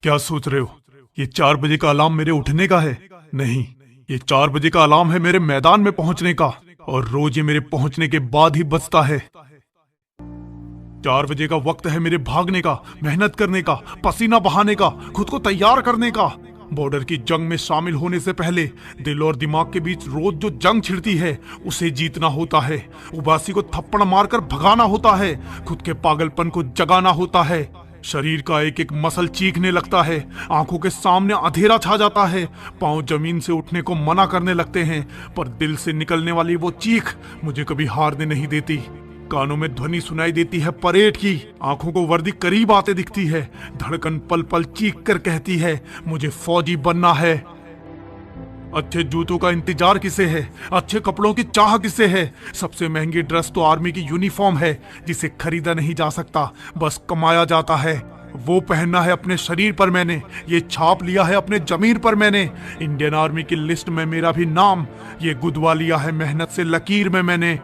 क्या सोच रहे हो? ये 4 बजे का अलार्म मेरे उठने का है? नहीं, ये 4 बजे का अलार्म है मेरे मैदान में पहुंचने का। और रोज ये मेरे पहुंचने के बाद ही बजता है। 4 बजे का वक्त है मेरे भागने का, मेहनत करने का, पसीना बहाने का, खुद को तैयार करने का। बॉर्डर की जंग में शामिल होने से पहले दिल और दिमाग के बीच रोज जो जंग छिड़ती है उसे जीतना होता है। उबासी को थप्पड़ मारकर भगाना होता है, खुद के पागलपन को जगाना होता है। शरीर का एक एक मसल चीखने लगता है, आंखों के सामने अंधेरा छा जाता है, पांव जमीन से उठने को मना करने लगते हैं, पर दिल से निकलने वाली वो चीख मुझे कभी हारने नहीं देती। कानों में ध्वनि सुनाई देती है परेड की, आंखों को वर्दी करीब आते दिखती है, धड़कन पल पल चीख कर कहती है मुझे फौजी बनना है। अच्छे जूतों का इंतजार किसे है? अच्छे कपड़ों की चाह किसे है? सबसे महंगी ड्रेस तो आर्मी की यूनिफॉर्म है, जिसे खरीदा नहीं जा सकता, बस कमाया जाता है। वो पहनना है अपने शरीर पर मैंने, ये छाप लिया है अपने जमीर पर मैंने। इंडियन आर्मी की लिस्ट में मेरा भी नाम, ये गुदवा लिया है मेहनत से लकीर में मैंने।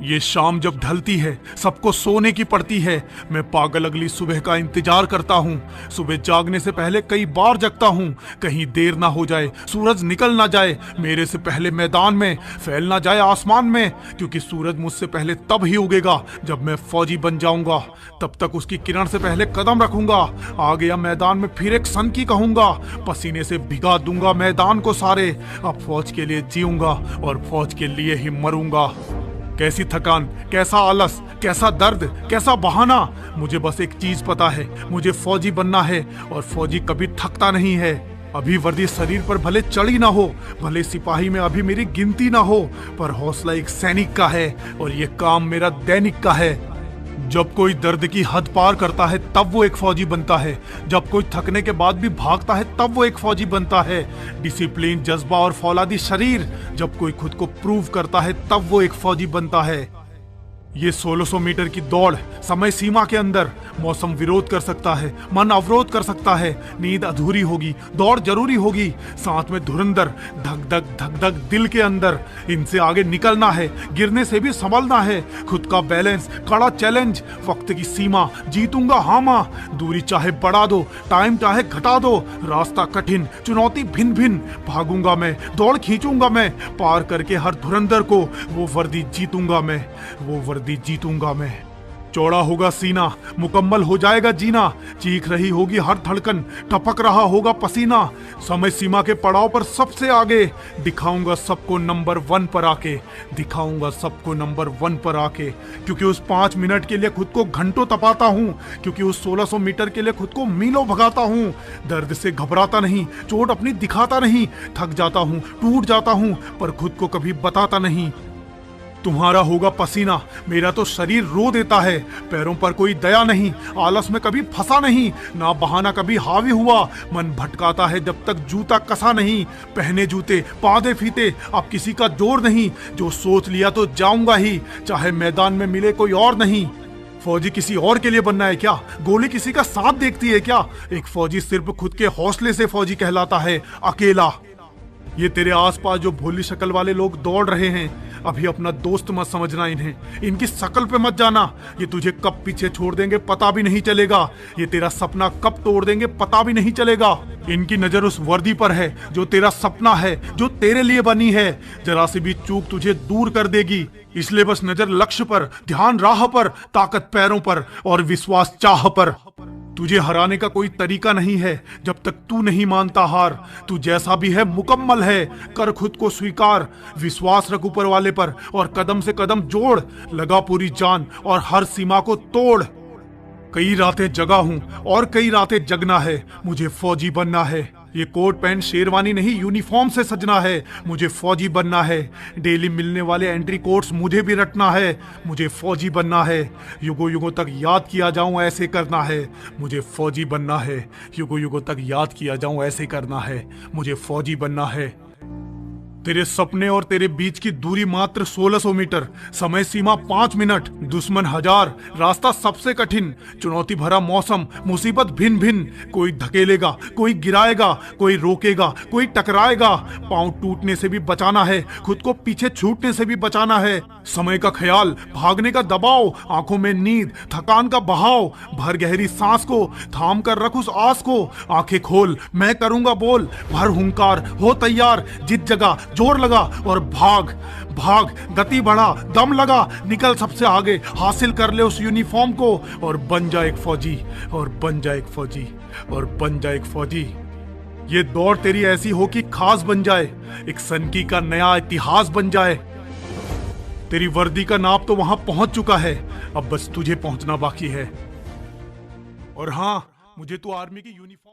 ये शाम जब ढलती है सबको सोने की पड़ती है, मैं पागल अगली सुबह का इंतजार करता हूँ। सुबह जागने से पहले कई बार जगता हूँ, कहीं देर ना हो जाए, सूरज निकल ना जाए मेरे से पहले मैदान में, फैल ना जाए आसमान में, क्योंकि सूरज मुझसे पहले तब ही उगेगा जब मैं फौजी बन जाऊंगा। तब तक उसकी किरण से पहले कदम रखूंगा, आ गया मैदान में फिर एक सन की कहूंगा, पसीने से भिगा दूंगा मैदान को सारे। अब फौज के लिए जीऊंगा और फौज के लिए ही मरूंगा। कैसी थकान, कैसा आलस, कैसा दर्द, कैसा बहाना, मुझे बस एक चीज पता है, मुझे फौजी बनना है और फौजी कभी थकता नहीं है। अभी वर्दी शरीर पर भले चढ़ी ना हो, भले सिपाही में अभी मेरी गिनती ना हो, पर हौसला एक सैनिक का है और ये काम मेरा दैनिक का है। जब कोई दर्द की हद पार करता है तब वो एक फौजी बनता है, जब कोई थकने के बाद भी भागता है तब वो एक फौजी बनता है। डिसिप्लिन, जज्बा और फौलादी शरीर जब कोई खुद को प्रूव करता है तब वो एक फौजी बनता है। ये 1600 मीटर की दौड़ समय सीमा के अंदर, मौसम विरोध कर सकता है, मन अवरोध कर सकता है, नींद अधूरी होगी, दौड़ जरूरी होगी, साथ में धुरंधर धक धक दिल के अंदर। इनसे आगे निकलना है, गिरने से भी संभलना है, खुद का बैलेंस, कड़ा चैलेंज, वक्त की सीमा, जीतूंगा हाँ मां, दूरी चाहे बढ़ा दो, टाइम चाहे घटा दो, रास्ता कठिन, चुनौती भिन्न भिन्न, भागूंगा मैं, दौड़ खींचूंगा मैं, पार करके हर धुरंधर को वो वर्दी जीतूंगा मैं, वो वर्दी जीतूंगा मैं। चौड़ा होगा सीना, मुकम्मल हो जाएगा जीना, चीख रही होगी हर धड़कन, टपक रहा होगा पसीना, समय सीमा के पड़ाव पर सबसे आगे, दिखाऊंगा सबको नंबर 1 पर आके, दिखाऊंगा सबको नंबर 1 पर आके। क्योंकि उस 5 मिनट के लिए खुद को घंटों तपाता हूँ, क्योंकि उस 1600 मीटर के लिए खुद को मीलों भगाता हूँ। दर्द से घबराता नहीं, चोट अपनी दिखाता नहीं, थक जाता हूँ, टूट जाता हूँ, पर खुद को कभी बताता नहीं। तुम्हारा होगा पसीना, मेरा तो शरीर रो देता है, पैरों पर कोई दया नहीं, आलस में कभी फंसा नहीं, ना बहाना कभी हावी हुआ, मन भटकाता है जब तक जूता कसा नहीं, पहने जूते पादे फीते, अब किसी का जोर नहीं, जो सोच लिया तो जाऊंगा ही, चाहे मैदान में मिले कोई और नहीं। फौजी किसी और के लिए बनना है क्या? गोली किसी का साथ देखती है क्या? एक फौजी सिर्फ खुद के हौसले से फौजी कहलाता है, अकेला। ये तेरे आसपास जो भोली शक्ल वाले लोग दौड़ रहे हैं, अभी अपना दोस्त मत समझना इन्हें, इनकी शक्ल पे मत जाना, ये तुझे कब पीछे छोड़ देंगे पता भी नहीं चलेगा, ये तेरा सपना कब तोड़ देंगे पता भी नहीं चलेगा। इनकी नजर उस वर्दी पर है जो तेरा सपना है, जो तेरे लिए बनी है, जरा सी भी चूक तुझे दूर कर देगी। इसलिए बस नजर लक्ष्य पर, ध्यान राह पर, ताकत पैरों पर और विश्वास चाह पर। तुझे हराने का कोई तरीका नहीं है जब तक तू नहीं मानता हार। तू जैसा भी है मुकम्मल है, कर खुद को स्वीकार, विश्वास रख ऊपर वाले पर और कदम से कदम जोड़, लगा पूरी जान और हर सीमा को तोड़। कई रातें जगा हूं और कई रातें जगना है, मुझे फौजी बनना है। ये कोट पैंट शेरवानी नहीं, यूनिफॉर्म से सजना है, मुझे फौजी बनना है। डेली मिलने वाले एंट्री कोट्स मुझे भी रटना है, मुझे फौजी बनना है। युगों युगों तक याद किया जाऊं ऐसे करना है, मुझे फौजी बनना है। युगों युगों तक याद किया जाऊं ऐसे करना है, मुझे फौजी बनना है। तेरे सपने और तेरे बीच की दूरी मात्र 1600 मीटर, समय सीमा 5 मिनट, दुश्मन 1000, रास्ता सबसे कठिन, चुनौती भरा मौसम, मुसीबत भिन्न भिन्न, कोई धकेलेगा, कोई गिराएगा, कोई रोकेगा, कोई टकराएगा। पांव टूटने से भी बचाना है, खुद को पीछे छूटने से भी बचाना है। समय का ख्याल, भागने का दबाव, आंखों में नींद, थकान का बहाव, भर गहरी सांस को, थाम कर रख उस आस को, आंखें खोल, मैं करूंगा बोल, भर हुंकार, हो तैयार, जित जगह, जोर लगा और भाग भाग, गति बढ़ा, दम लगा, निकल सबसे आगे, हासिल कर ले उस यूनिफॉर्म को और बन जा एक फौजी, और बन जा एक फौजी, और बन जा एक फौजी। ये दौड़ तेरी ऐसी हो कि खास बन जाए, एक सनकी का नया इतिहास बन जाए। तेरी वर्दी का नाप तो वहां पहुंच चुका है, अब बस तुझे पहुंचना बाकी है। और हाँ, मुझे तो आर्मी की यूनिफॉर्म